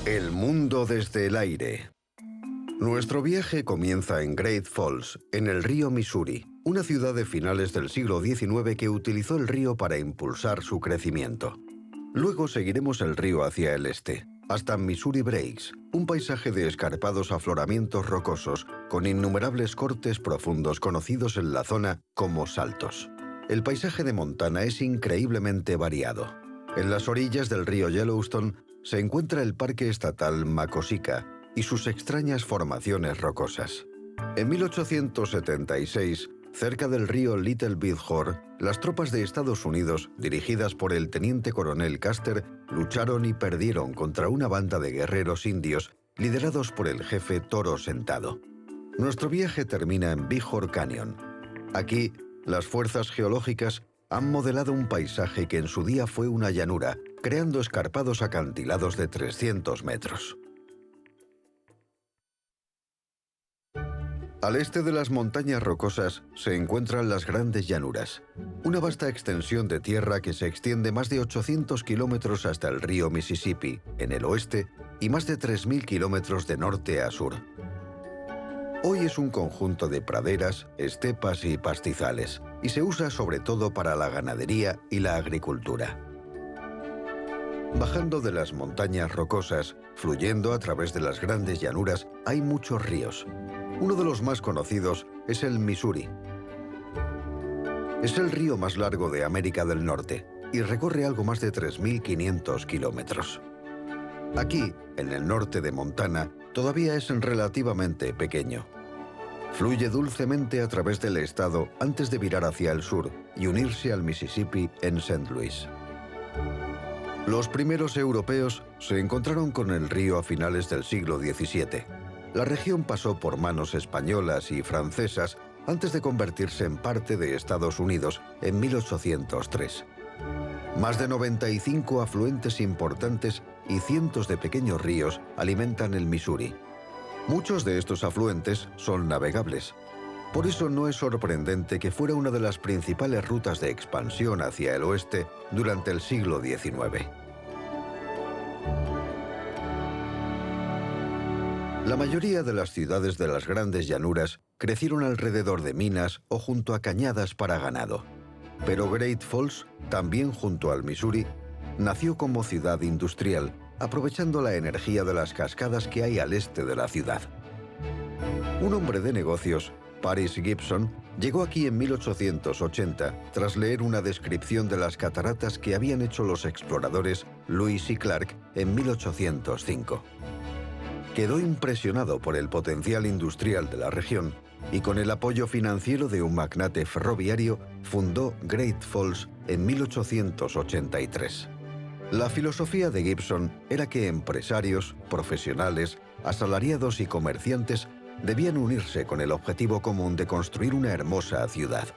El mundo desde el aire. Nuestro viaje comienza en Great Falls, en el río Missouri, una ciudad de finales del siglo XIX que utilizó el río para impulsar su crecimiento. Luego seguiremos el río hacia el este, hasta Missouri Breaks, un paisaje de escarpados afloramientos rocosos con innumerables cortes profundos conocidos en la zona como saltos. El paisaje de Montana es increíblemente variado. En las orillas del río Yellowstone se encuentra el Parque Estatal Makosika y sus extrañas formaciones rocosas. En 1876, cerca del río Little Bighorn, las tropas de Estados Unidos, dirigidas por el teniente coronel Custer, lucharon y perdieron contra una banda de guerreros indios liderados por el jefe Toro Sentado. Nuestro viaje termina en Bighorn Canyon. Aquí, las fuerzas geológicas han modelado un paisaje que en su día fue una llanura, creando escarpados acantilados de 300 metros. Al este de las montañas rocosas se encuentran las Grandes Llanuras, una vasta extensión de tierra que se extiende más de 800 kilómetros hasta el río Mississippi, en el oeste, y más de 3.000 kilómetros de norte a sur. Hoy es un conjunto de praderas, estepas y pastizales, y se usa sobre todo para la ganadería y la agricultura. Bajando de las montañas rocosas, fluyendo a través de las Grandes Llanuras, hay muchos ríos. Uno de los más conocidos es el Missouri. Es el río más largo de América del Norte y recorre algo más de 3.500 kilómetros. Aquí, en el norte de Montana, todavía es relativamente pequeño. Fluye dulcemente a través del estado antes de virar hacia el sur y unirse al Mississippi en St. Louis. Los primeros europeos se encontraron con el río a finales del siglo XVII. La región pasó por manos españolas y francesas antes de convertirse en parte de Estados Unidos en 1803. Más de 95 afluentes importantes y cientos de pequeños ríos alimentan el Missouri. Muchos de estos afluentes son navegables. Por eso no es sorprendente que fuera una de las principales rutas de expansión hacia el oeste durante el siglo XIX. La mayoría de las ciudades de las Grandes Llanuras crecieron alrededor de minas o junto a cañadas para ganado. Pero Great Falls, también junto al Missouri, nació como ciudad industrial, aprovechando la energía de las cascadas que hay al este de la ciudad. Un hombre de negocios, Paris Gibson, llegó aquí en 1880 tras leer una descripción de las cataratas que habían hecho los exploradores Lewis y Clark en 1805. Quedó impresionado por el potencial industrial de la región y con el apoyo financiero de un magnate ferroviario fundó Great Falls en 1883. La filosofía de Gibson era que empresarios, profesionales, asalariados y comerciantes debían unirse con el objetivo común de construir una hermosa ciudad.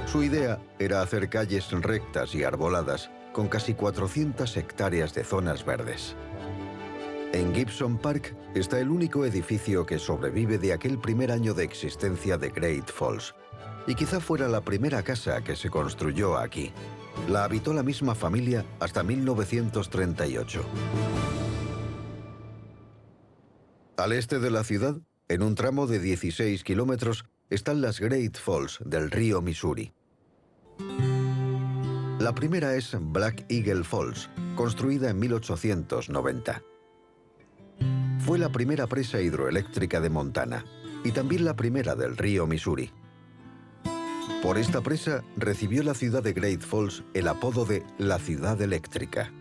Su idea era hacer calles rectas y arboladas con casi 400 hectáreas de zonas verdes. En Gibson Park está el único edificio que sobrevive de aquel primer año de existencia de Great Falls, y quizá fuera la primera casa que se construyó aquí. La habitó la misma familia hasta 1938. Al este de la ciudad, en un tramo de 16 kilómetros, están las Great Falls del río Missouri. La primera es Black Eagle Falls, construida en 1890. Fue la primera presa hidroeléctrica de Montana y también la primera del río Missouri. Por esta presa recibió la ciudad de Great Falls el apodo de la Ciudad Eléctrica.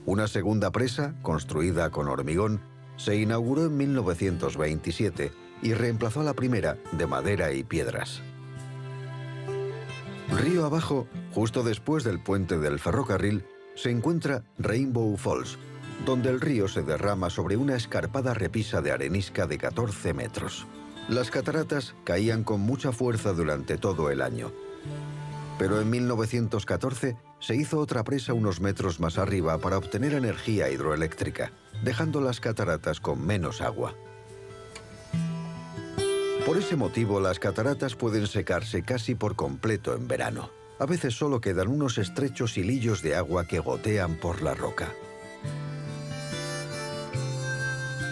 Una segunda presa, construida con hormigón, se inauguró en 1927 y reemplazó a la primera de madera y piedras. Río abajo, justo después del puente del ferrocarril, se encuentra Rainbow Falls, donde el río se derrama sobre una escarpada repisa de arenisca de 14 metros. Las cataratas caían con mucha fuerza durante todo el año. Pero en 1914 se hizo otra presa unos metros más arriba para obtener energía hidroeléctrica, dejando las cataratas con menos agua. Por ese motivo, las cataratas pueden secarse casi por completo en verano. A veces solo quedan unos estrechos hilillos de agua que gotean por la roca.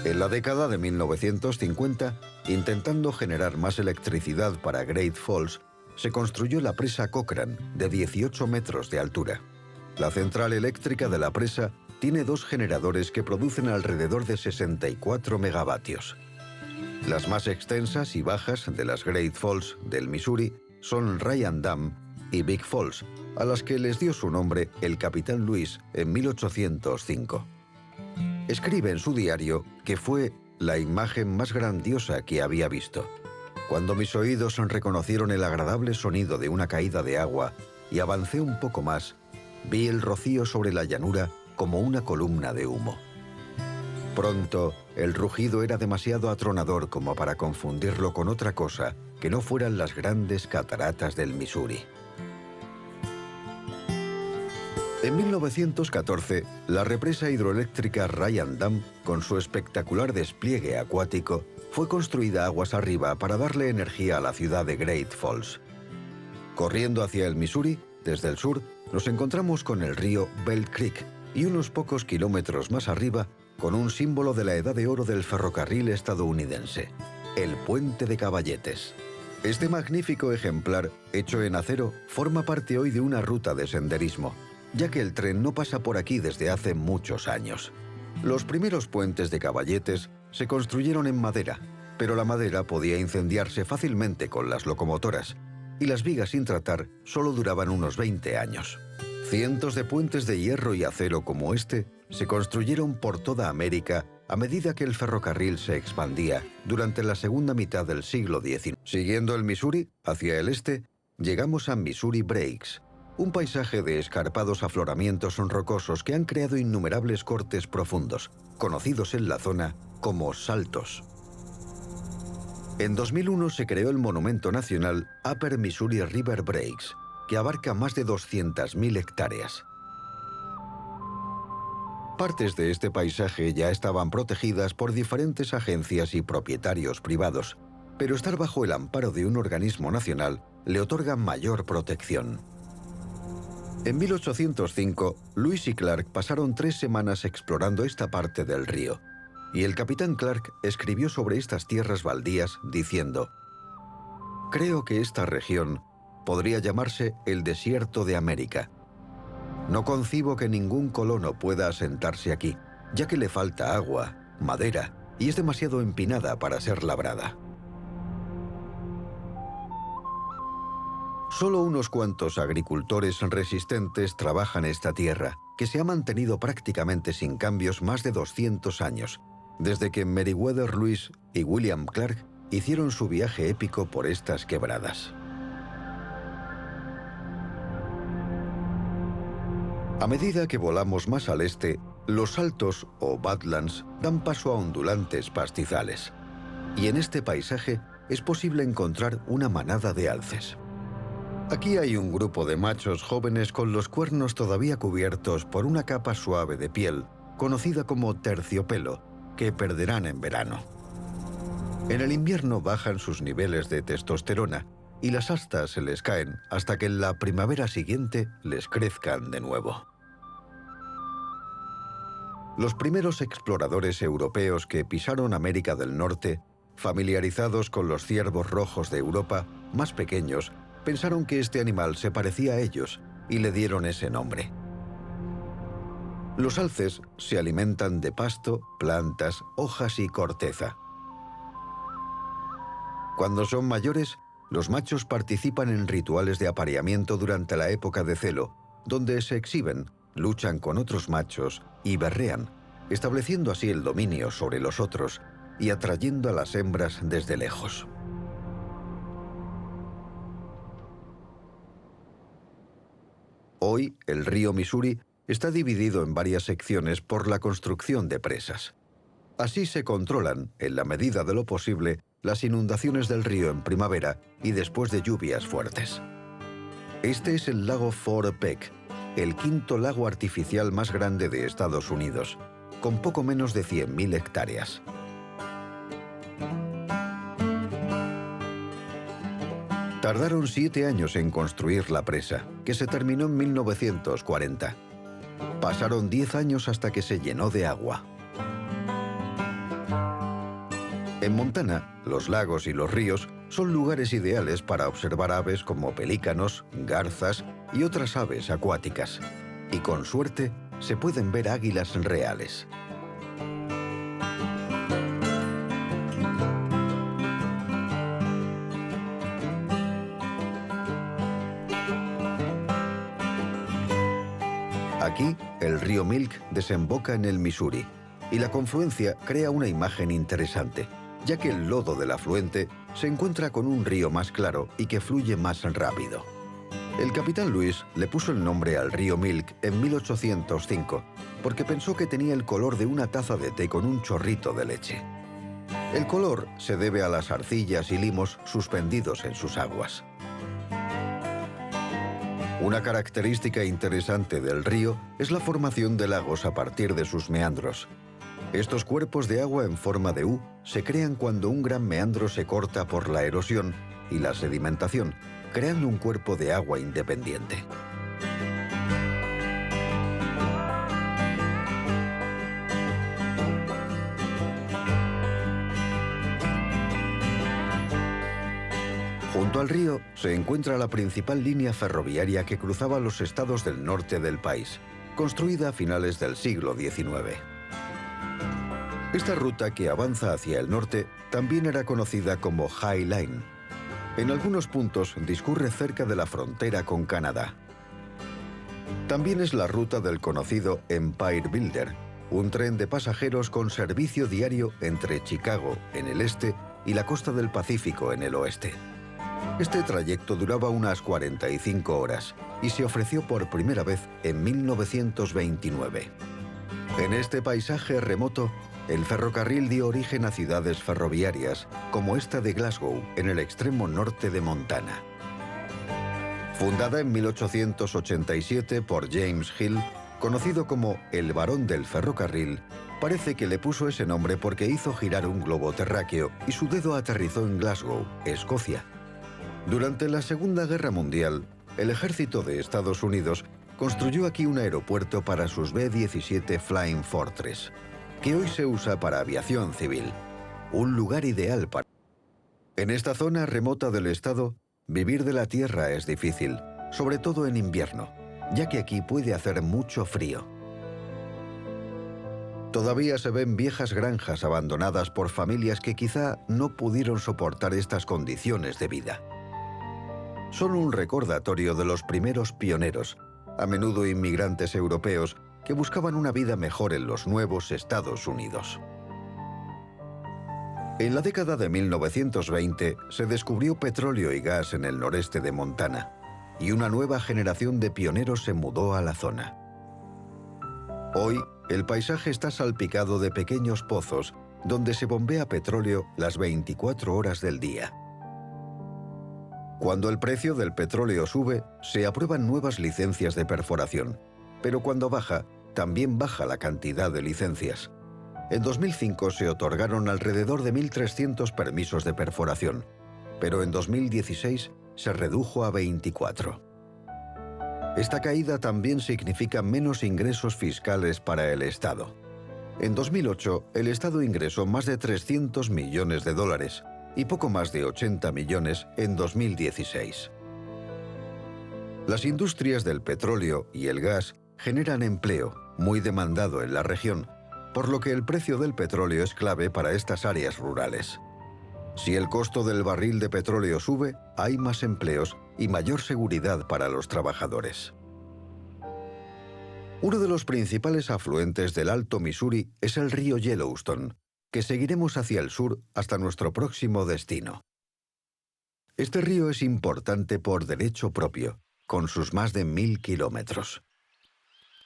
En la década de 1950, intentando generar más electricidad para Great Falls, se construyó la presa Cochrane, de 18 metros de altura. La central eléctrica de la presa tiene dos generadores que producen alrededor de 64 megavatios. Las más extensas y bajas de las Great Falls del Missouri son Ryan Dam y Big Falls, a las que les dio su nombre el capitán Lewis en 1805. Escribe en su diario que fue la imagen más grandiosa que había visto. Cuando mis oídos reconocieron el agradable sonido de una caída de agua y avancé un poco más, vi el rocío sobre la llanura como una columna de humo. Pronto, el rugido era demasiado atronador como para confundirlo con otra cosa que no fueran las grandes cataratas del Missouri. En 1914, la represa hidroeléctrica Ryan Dam, con su espectacular despliegue acuático, fue construida aguas arriba para darle energía a la ciudad de Great Falls. Corriendo hacia el Missouri, desde el sur, nos encontramos con el río Bell Creek y unos pocos kilómetros más arriba, con un símbolo de la edad de oro del ferrocarril estadounidense, el Puente de Caballetes. Este magnífico ejemplar, hecho en acero, forma parte hoy de una ruta de senderismo, ya que el tren no pasa por aquí desde hace muchos años. Los primeros puentes de Caballetes se construyeron en madera, pero la madera podía incendiarse fácilmente con las locomotoras, y las vigas sin tratar solo duraban unos 20 años. Cientos de puentes de hierro y acero como este se construyeron por toda América a medida que el ferrocarril se expandía durante la segunda mitad del siglo XIX. Siguiendo el Missouri, hacia el este, llegamos a Missouri Breaks, un paisaje de escarpados afloramientos rocosos que han creado innumerables cortes profundos, conocidos en la zona como saltos. En 2001 se creó el monumento nacional Upper Missouri River Breaks, que abarca más de 200.000 hectáreas. Partes de este paisaje ya estaban protegidas por diferentes agencias y propietarios privados, pero estar bajo el amparo de un organismo nacional le otorga mayor protección. En 1805, Lewis y Clark pasaron 3 semanas explorando esta parte del río, y el capitán Clark escribió sobre estas tierras baldías diciendo: «Creo que esta región podría llamarse el desierto de América. No concibo que ningún colono pueda asentarse aquí, ya que le falta agua, madera y es demasiado empinada para ser labrada». Solo unos cuantos agricultores resistentes trabajan esta tierra, que se ha mantenido prácticamente sin cambios más de 200 años, desde que Meriwether Lewis y William Clark hicieron su viaje épico por estas quebradas. A medida que volamos más al este, los saltos o Badlands dan paso a ondulantes pastizales. Y en este paisaje es posible encontrar una manada de alces. Aquí hay un grupo de machos jóvenes con los cuernos todavía cubiertos por una capa suave de piel, conocida como terciopelo, que perderán en verano. En el invierno bajan sus niveles de testosterona y las astas se les caen hasta que en la primavera siguiente les crezcan de nuevo. Los primeros exploradores europeos que pisaron América del Norte, familiarizados con los ciervos rojos de Europa, más pequeños, pensaron que este animal se parecía a ellos y le dieron ese nombre. Los alces se alimentan de pasto, plantas, hojas y corteza. Cuando son mayores, los machos participan en rituales de apareamiento durante la época de celo, donde se exhiben, luchan con otros machos y berrean, estableciendo así el dominio sobre los otros y atrayendo a las hembras desde lejos. Hoy, el río Missouri está dividido en varias secciones por la construcción de presas. Así se controlan, en la medida de lo posible, las inundaciones del río en primavera y después de lluvias fuertes. Este es el lago Fort Peck, el quinto lago artificial más grande de Estados Unidos, con poco menos de 100.000 hectáreas. Tardaron 7 años en construir la presa, que se terminó en 1940. Pasaron 10 años hasta que se llenó de agua. En Montana, los lagos y los ríos son lugares ideales para observar aves como pelícanos, garzas y otras aves acuáticas. Y con suerte, se pueden ver águilas reales. Aquí, el río Milk desemboca en el Missouri, y la confluencia crea una imagen interesante, ya que el lodo del afluente se encuentra con un río más claro y que fluye más rápido. El capitán Lewis le puso el nombre al río Milk en 1805, porque pensó que tenía el color de una taza de té con un chorrito de leche. El color se debe a las arcillas y limos suspendidos en sus aguas. Una característica interesante del río es la formación de lagos a partir de sus meandros. Estos cuerpos de agua en forma de U se crean cuando un gran meandro se corta por la erosión y la sedimentación, creando un cuerpo de agua independiente. Junto al río se encuentra la principal línea ferroviaria que cruzaba los estados del norte del país, construida a finales del siglo XIX. Esta ruta que avanza hacia el norte también era conocida como High Line. En algunos puntos discurre cerca de la frontera con Canadá. También es la ruta del conocido Empire Builder, un tren de pasajeros con servicio diario entre Chicago, en el este, y la costa del Pacífico, en el oeste. Este trayecto duraba unas 45 horas y se ofreció por primera vez en 1929. En este paisaje remoto, el ferrocarril dio origen a ciudades ferroviarias, como esta de Glasgow, en el extremo norte de Montana. Fundada en 1887 por James Hill, conocido como el Barón del Ferrocarril, parece que le puso ese nombre porque hizo girar un globo terráqueo y su dedo aterrizó en Glasgow, Escocia. Durante la Segunda Guerra Mundial, el ejército de Estados Unidos construyó aquí un aeropuerto para sus B-17 Flying Fortress, que hoy se usa para aviación civil, un lugar ideal para... En esta zona remota del estado, vivir de la tierra es difícil, sobre todo en invierno, ya que aquí puede hacer mucho frío. Todavía se ven viejas granjas abandonadas por familias que quizá no pudieron soportar estas condiciones de vida. Son un recordatorio de los primeros pioneros, a menudo inmigrantes europeos, que buscaban una vida mejor en los nuevos Estados Unidos. En la década de 1920 se descubrió petróleo y gas en el noreste de Montana, y una nueva generación de pioneros se mudó a la zona. Hoy, el paisaje está salpicado de pequeños pozos donde se bombea petróleo las 24 horas del día. Cuando el precio del petróleo sube, se aprueban nuevas licencias de perforación, pero cuando baja, también baja la cantidad de licencias. En 2005 se otorgaron alrededor de 1.300 permisos de perforación, pero en 2016 se redujo a 24. Esta caída también significa menos ingresos fiscales para el Estado. En 2008, el Estado ingresó más de 300 millones de dólares y poco más de 80 millones en 2016. Las industrias del petróleo y el gas generan empleo, muy demandado en la región, por lo que el precio del petróleo es clave para estas áreas rurales. Si el costo del barril de petróleo sube, hay más empleos y mayor seguridad para los trabajadores. Uno de los principales afluentes del Alto Missouri es el río Yellowstone, que seguiremos hacia el sur hasta nuestro próximo destino. Este río es importante por derecho propio, con sus más de 1.000 kilómetros.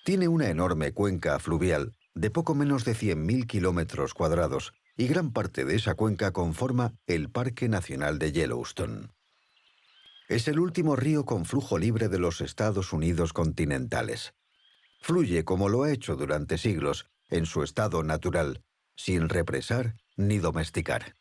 Tiene una enorme cuenca fluvial de poco menos de 100.000 kilómetros cuadrados y gran parte de esa cuenca conforma el Parque Nacional de Yellowstone. Es el último río con flujo libre de los Estados Unidos continentales. Fluye como lo ha hecho durante siglos, en su estado natural, sin represar ni domesticar.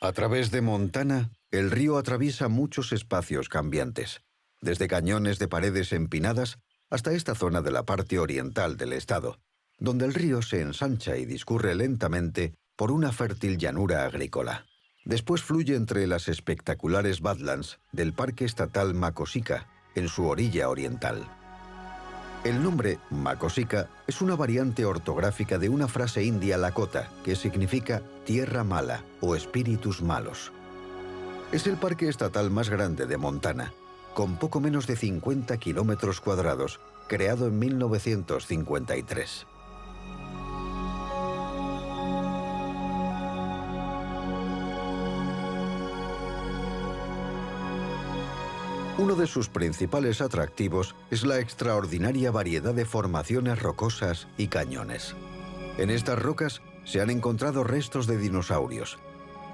A través de Montana, el río atraviesa muchos espacios cambiantes, desde cañones de paredes empinadas hasta esta zona de la parte oriental del estado, donde el río se ensancha y discurre lentamente por una fértil llanura agrícola. Después fluye entre las espectaculares Badlands del Parque Estatal Makosika, en su orilla oriental. El nombre Makosika es una variante ortográfica de una frase india lakota que significa tierra mala o espíritus malos. Es el parque estatal más grande de Montana, con poco menos de 50 kilómetros cuadrados, creado en 1953. Uno de sus principales atractivos es la extraordinaria variedad de formaciones rocosas y cañones. En estas rocas se han encontrado restos de dinosaurios.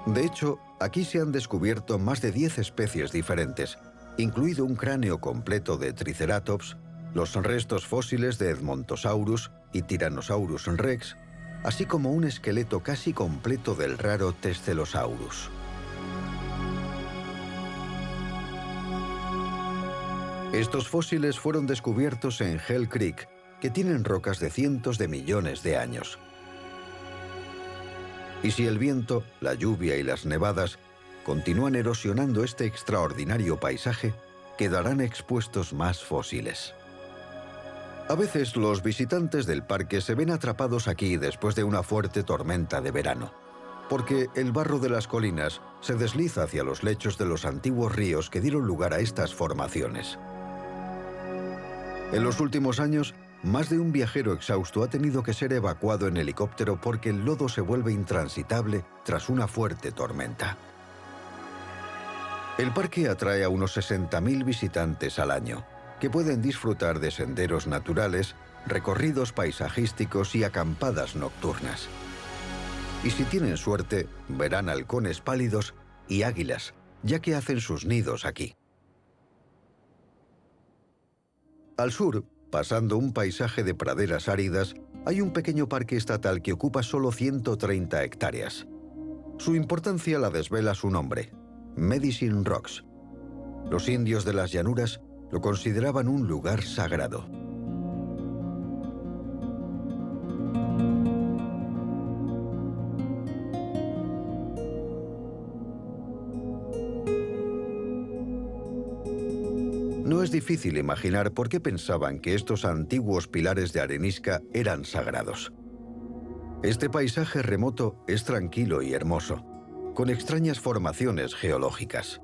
De hecho, aquí se han descubierto más de 10 especies diferentes, incluido un cráneo completo de Triceratops, los restos fósiles de Edmontosaurus y Tyrannosaurus rex, así como un esqueleto casi completo del raro Tesselosaurus. Estos fósiles fueron descubiertos en Hell Creek, que tienen rocas de cientos de millones de años. Y si el viento, la lluvia y las nevadas continúan erosionando este extraordinario paisaje, quedarán expuestos más fósiles. A veces los visitantes del parque se ven atrapados aquí después de una fuerte tormenta de verano, porque el barro de las colinas se desliza hacia los lechos de los antiguos ríos que dieron lugar a estas formaciones. En los últimos años, más de un viajero exhausto ha tenido que ser evacuado en helicóptero porque el lodo se vuelve intransitable tras una fuerte tormenta. El parque atrae a unos 60.000 visitantes al año, que pueden disfrutar de senderos naturales, recorridos paisajísticos y acampadas nocturnas. Y si tienen suerte, verán halcones pálidos y águilas, ya que hacen sus nidos aquí. Al sur, pasando un paisaje de praderas áridas, hay un pequeño parque estatal que ocupa solo 130 hectáreas. Su importancia la desvela su nombre, Medicine Rocks. Los indios de las llanuras lo consideraban un lugar sagrado. No es difícil imaginar por qué pensaban que estos antiguos pilares de arenisca eran sagrados. Este paisaje remoto es tranquilo y hermoso, con extrañas formaciones geológicas.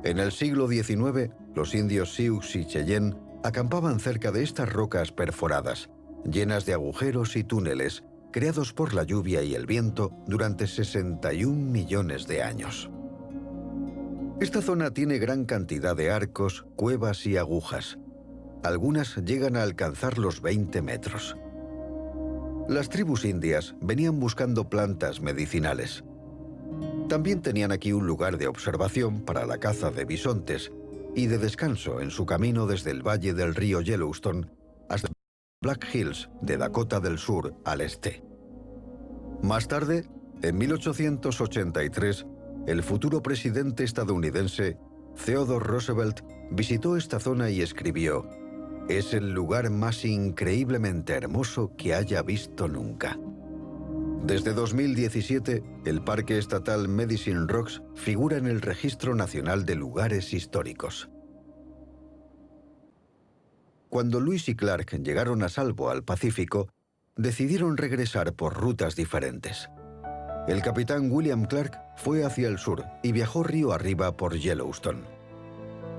En el siglo XIX, los indios Sioux y Cheyenne acampaban cerca de estas rocas perforadas, llenas de agujeros y túneles, creados por la lluvia y el viento durante 61 millones de años. Esta zona tiene gran cantidad de arcos, cuevas y agujas. Algunas llegan a alcanzar los 20 metros. Las tribus indias venían buscando plantas medicinales. También tenían aquí un lugar de observación para la caza de bisontes y de descanso en su camino desde el valle del río Yellowstone hasta Black Hills de Dakota del Sur al este. Más tarde, en 1883, el futuro presidente estadounidense Theodore Roosevelt visitó esta zona y escribió: «Es el lugar más increíblemente hermoso que haya visto nunca». Desde 2017, el Parque Estatal Medicine Rocks figura en el Registro Nacional de Lugares Históricos. Cuando Lewis y Clark llegaron a salvo al Pacífico, decidieron regresar por rutas diferentes. El capitán William Clark fue hacia el sur y viajó río arriba por Yellowstone.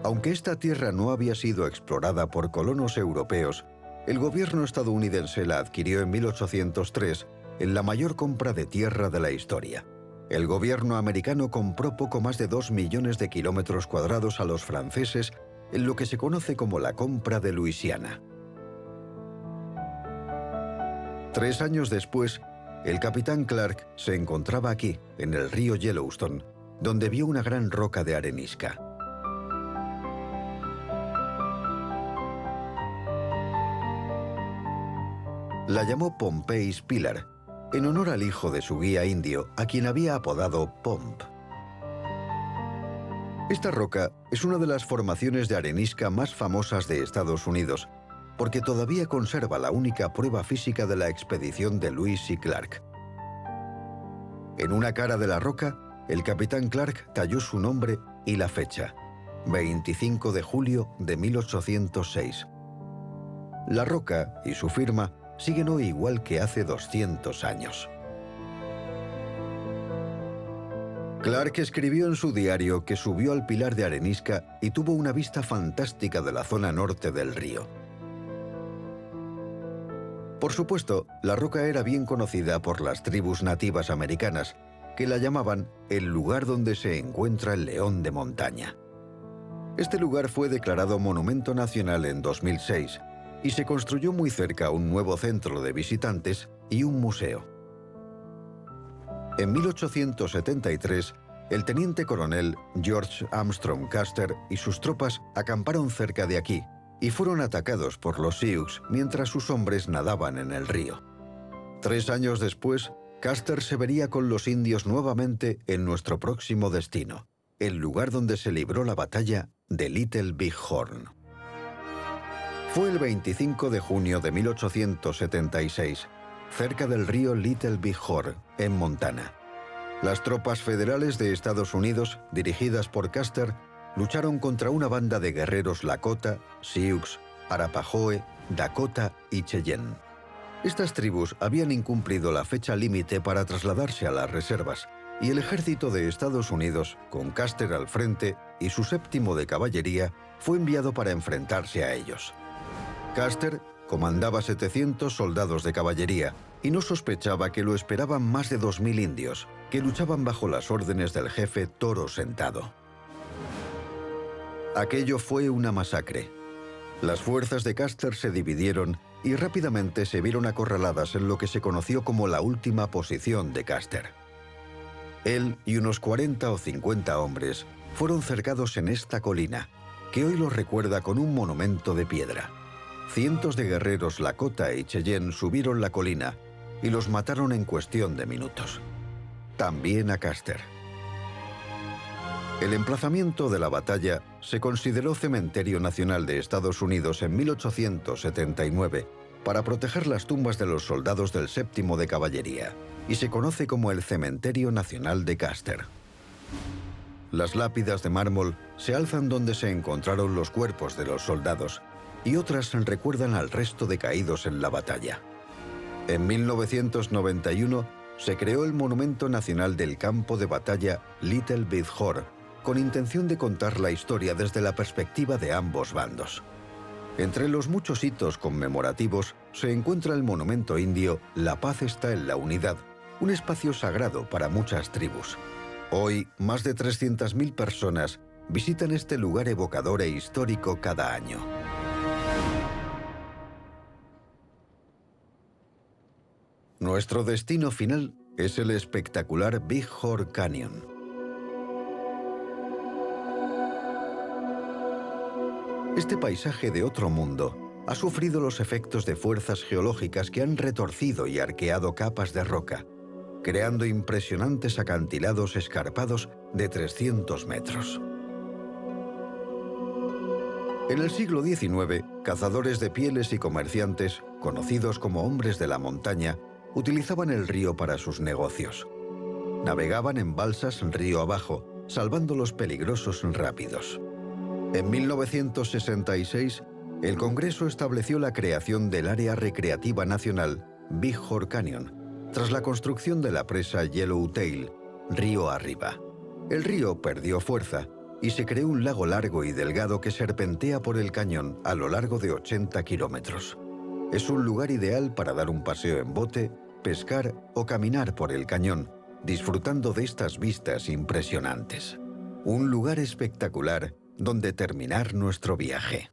Aunque esta tierra no había sido explorada por colonos europeos, el gobierno estadounidense la adquirió en 1803 en la mayor compra de tierra de la historia. El gobierno americano compró poco más de 2 millones de kilómetros cuadrados a los franceses en lo que se conoce como la compra de Luisiana. 3 años después, el capitán Clark se encontraba aquí, en el río Yellowstone, donde vio una gran roca de arenisca. La llamó Pompey's Pillar, en honor al hijo de su guía indio, a quien había apodado Pomp. Esta roca es una de las formaciones de arenisca más famosas de Estados Unidos porque todavía conserva la única prueba física de la expedición de Lewis y Clark. En una cara de la roca, el capitán Clark talló su nombre y la fecha, 25 de julio de 1806. La roca y su firma siguen hoy igual que hace 200 años. Clark escribió en su diario que subió al pilar de arenisca y tuvo una vista fantástica de la zona norte del río. Por supuesto, la roca era bien conocida por las tribus nativas americanas, que la llamaban el lugar donde se encuentra el león de montaña. Este lugar fue declarado Monumento Nacional en 2006 y se construyó muy cerca un nuevo centro de visitantes y un museo. En 1873, el teniente coronel George Armstrong Custer y sus tropas acamparon cerca de aquí y fueron atacados por los Sioux mientras sus hombres nadaban en el río. 3 años después, Custer se vería con los indios nuevamente en nuestro próximo destino, el lugar donde se libró la batalla de Little Big Horn. Fue el 25 de junio de 1876, cerca del río Little Big Horn, en Montana. Las tropas federales de Estados Unidos, dirigidas por Custer, lucharon contra una banda de guerreros Lakota, Sioux, Arapahoe, Dakota y Cheyenne. Estas tribus habían incumplido la fecha límite para trasladarse a las reservas, y el ejército de Estados Unidos, con Custer al frente y su 7º de caballería, fue enviado para enfrentarse a ellos. Custer comandaba 700 soldados de caballería y no sospechaba que lo esperaban más de 2000 indios, que luchaban bajo las órdenes del jefe Toro Sentado. Aquello fue una masacre. Las fuerzas de Custer se dividieron y rápidamente se vieron acorraladas en lo que se conoció como la última posición de Custer. Él y unos 40 o 50 hombres fueron cercados en esta colina, que hoy los recuerda con un monumento de piedra. Cientos de guerreros Lakota y Cheyenne subieron la colina y los mataron en cuestión de minutos. También a Custer. El emplazamiento de la batalla se consideró Cementerio Nacional de Estados Unidos en 1879 para proteger las tumbas de los soldados del 7º de caballería, y se conoce como el Cementerio Nacional de Custer. Las lápidas de mármol se alzan donde se encontraron los cuerpos de los soldados, y otras recuerdan al resto de caídos en la batalla. En 1991 se creó el Monumento Nacional del Campo de Batalla Little Big Horn, con intención de contar la historia desde la perspectiva de ambos bandos. Entre los muchos hitos conmemorativos se encuentra el monumento indio La Paz está en la unidad, un espacio sagrado para muchas tribus. Hoy, más de 300.000 personas visitan este lugar evocador e histórico cada año. Nuestro destino final es el espectacular Big Horn Canyon. Este paisaje de otro mundo ha sufrido los efectos de fuerzas geológicas que han retorcido y arqueado capas de roca, creando impresionantes acantilados escarpados de 300 metros. En el siglo XIX, cazadores de pieles y comerciantes, conocidos como hombres de la montaña, utilizaban el río para sus negocios. Navegaban en balsas río abajo, salvando los peligrosos rápidos. En 1966, el Congreso estableció la creación del Área Recreativa Nacional Big Horn Canyon, tras la construcción de la presa Yellowtail, río arriba. El río perdió fuerza y se creó un lago largo y delgado que serpentea por el cañón a lo largo de 80 kilómetros. Es un lugar ideal para dar un paseo en bote, pescar o caminar por el cañón, disfrutando de estas vistas impresionantes. Un lugar espectacular donde terminar nuestro viaje.